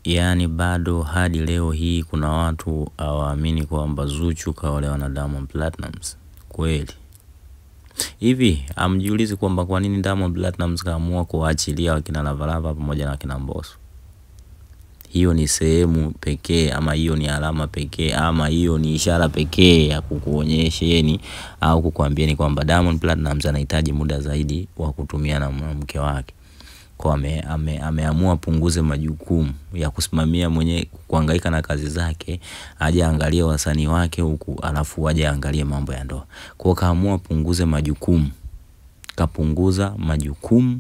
Yani bado hadi leo hii kuna watu hawaamini kwamba Zuchu kaolewa na Diamond Platnumz. Kweli. Hivi, hamjiulizi kwamba kwa nini Diamond Platnumz kaamua kuachilia wakina Lavalava pamoja na wakina Mbosso? Hiyo ni sehemu pekee, ama hiyo ni alama pekee, ama hiyo ni ishara pekee ya kukuonyesheni au kukuambieni kwamba Diamond Platnumz anahitaji muda zaidi wa kutumia na mke wake. Kwa ameamua punguze majukumu ya kusimamia mwenye kuhangaika na kazi zake, aje angalie wasanii wake huku alafu aje angalie mambo ya ndoa. Kwa kaamua punguze majukumu. Kapunguza majukumu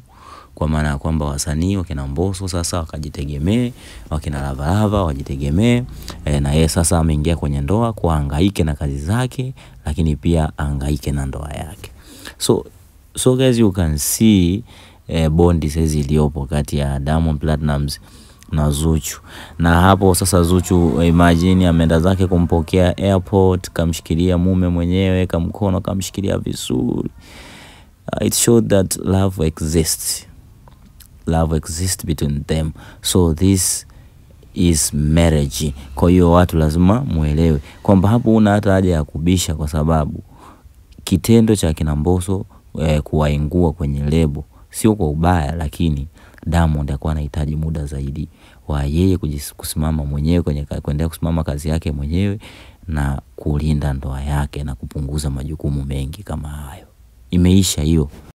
kwa maana kwamba wasanii wakina Mbosso sasa wakajitegemee, wakina Lavalava wajitegemee, na yeye sasa ameingia kwenye ndoa kuhangaika na kazi zake, lakini pia hangaike na ndoa yake. So guys, you can see bondi saizi iliyopo kati ya Diamond Platnumz na Zuchu. Na hapo sasa Zuchu, imagine ameenda zake kumpokea airport, kamshikilia mume mwenyewe, kamkono kamshikilia vizuri. It showed that love exists. Love exists between them. So this is marriage. Kwa hiyo watu lazima muelewe kwamba hapo una hata haja ya kubisha, kwa sababu kitendo cha kina Mbosso kuwaingua kwenye lebo sio kwa ubaya, lakini Diamond alikuwa anahitaji muda zaidi wa yeye kusimama mwenyewe kuendelea kusimama kazi yake mwenyewe na kulinda ndoa yake na kupunguza majukumu mengi kama hayo. Imeisha hiyo.